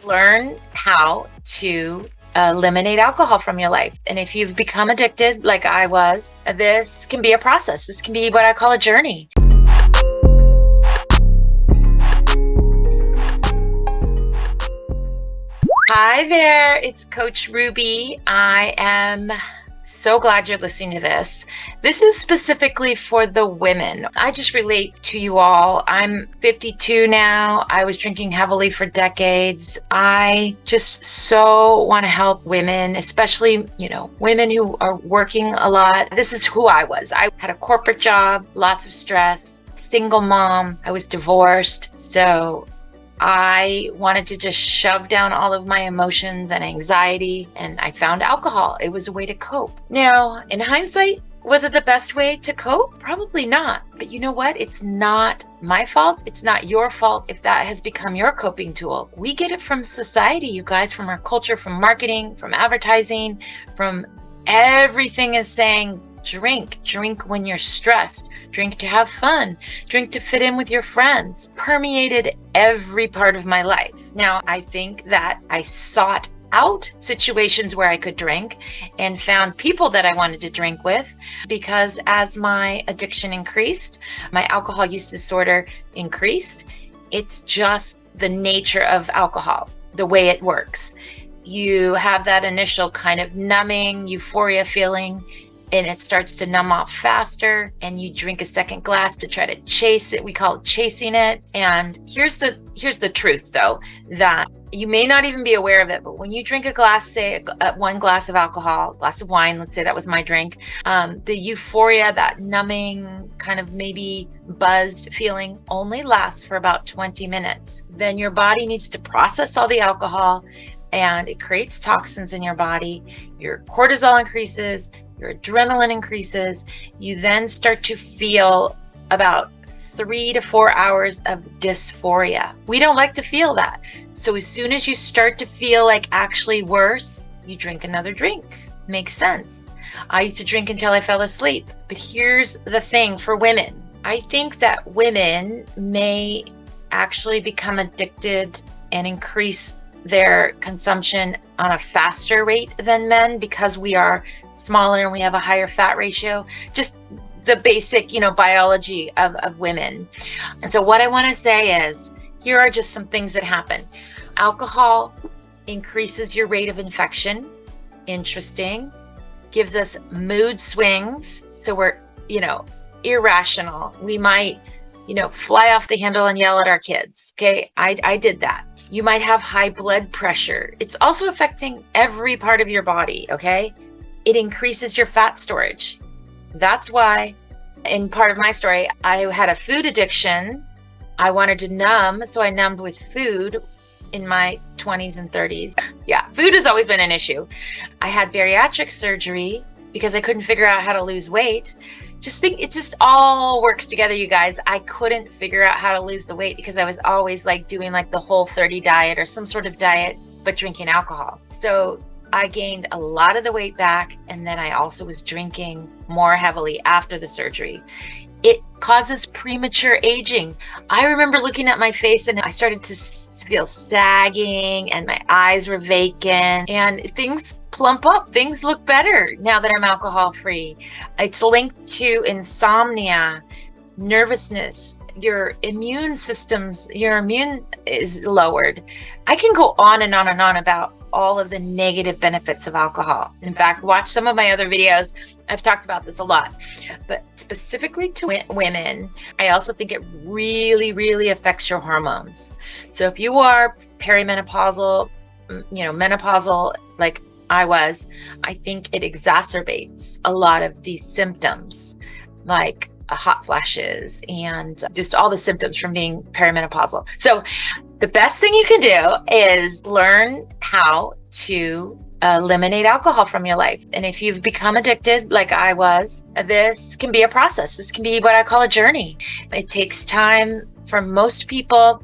Learn how to eliminate alcohol from your life. And if you've become addicted, like I was, this can be a process. This can be what I call a journey. Hi there, it's Coach Ruby. I am so glad you're listening to this. This is specifically for the women. I just relate to you all. I'm 52 now. I was drinking heavily for decades. I just so want to help women, especially, women who are working a lot. This is who I was. I had a corporate job, lots of stress, single mom. I was divorced. So I wanted to just shove down all of my emotions and anxiety, and I found alcohol. It was a way to cope. Now, in hindsight, was it the best way to cope? Probably not. But you know what? It's not my fault. It's not your fault if that has become your coping tool. We get it from society, you guys, from our culture, from marketing, from advertising, from everything is saying, drink when you're stressed, drink to have fun, drink to fit in with your friends. Permeated every part of my life. Now, I think that I sought out situations where I could drink and found people that I wanted to drink with, because as my addiction increased, my alcohol use disorder increased. It's just the nature of alcohol, the way it works. You have that initial kind of numbing, euphoria feeling, and it starts to numb off faster, and you drink a second glass to try to chase it. We call it chasing it. And here's the truth, though, that you may not even be aware of it, but when you drink a glass, say one glass of alcohol, glass of wine, let's say that was my drink, the euphoria, that numbing kind of maybe buzzed feeling only lasts for about 20 minutes. Then your body needs to process all the alcohol, and it creates toxins in your body. Your cortisol increases, your adrenaline increases. You then start to feel about 3 to 4 hours of dysphoria. We don't like to feel that. So as soon as you start to feel like actually worse, you drink another drink. Makes sense. I used to drink until I fell asleep. But here's the thing for women. I think that women may actually become addicted and increase their consumption on a faster rate than men, because we are smaller and we have a higher fat ratio, just the basic, biology of women. And so what I want to say is, here are just some things that happen. Alcohol increases your rate of infection. Interesting. Gives us mood swings. So we're, irrational. We might, fly off the handle and yell at our kids. Okay. I did that. You might have high blood pressure. It's also affecting every part of your body, okay? It increases your fat storage. That's why, in part of my story, I had a food addiction. I wanted to numb, so I numbed with food in my 20s and 30s. Yeah, food has always been an issue. I had bariatric surgery because I couldn't figure out how to lose weight. It just all works together, you guys. I couldn't figure out how to lose the weight because I was always doing the Whole30 diet or some sort of diet, but drinking alcohol. So I gained a lot of the weight back, and then I also was drinking more heavily after the surgery. It causes premature aging. I remember looking at my face and I started to feel sagging and my eyes were vacant, and things plump up. Things look better now that I'm alcohol free. It's linked to insomnia, nervousness, your immune is lowered. I can go on and on and on about all of the negative benefits of alcohol. In fact, watch some of my other videos. I've talked about this a lot, but specifically to women, I also think it really, really affects your hormones. So if you are perimenopausal, menopausal, like I was, I think it exacerbates a lot of these symptoms, like hot flashes and just all the symptoms from being perimenopausal. So the best thing you can do is learn how to eliminate alcohol from your life. And if you've become addicted, like I was, this can be a process. This can be what I call a journey. It takes time for most people.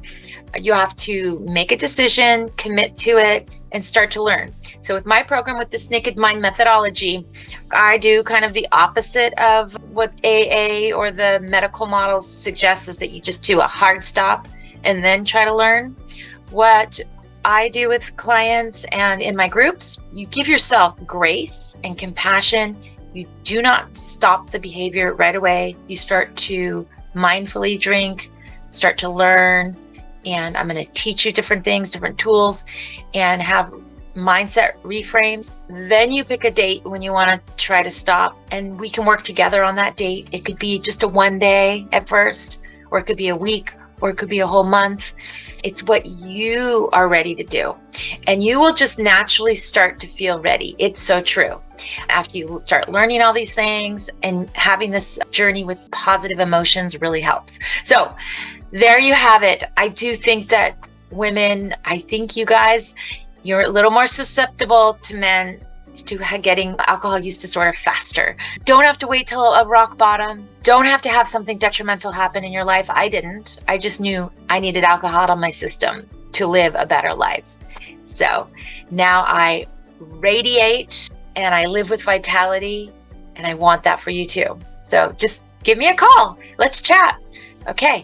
You have to make a decision, commit to it, and start to learn. So with my program, with this Naked Mind methodology, I do kind of the opposite of what AA or the medical models suggest, is that you just do a hard stop and then try to learn. What I do with clients and in my groups, you give yourself grace and compassion. You do not stop the behavior right away. You start to mindfully drink, start to learn, and I'm going to teach you different things, different tools, and have mindset reframes. Then you pick a date when you want to try to stop, and we can work together on that date. It could be just a one day at first, or it could be a week, or it could be a whole month. It's what you are ready to do. And you will just naturally start to feel ready. It's so true. After you start learning all these things, and having this journey with positive emotions really helps. So there you have it. I do think that women, I think you guys, you're a little more susceptible to men to getting alcohol use disorder faster. Don't have to wait till a rock bottom. Don't have to have something detrimental happen in your life. I didn't. I just knew I needed alcohol on my system to live a better life. So now I radiate and I live with vitality, and I want that for you too. So just give me a call. Let's chat. Okay.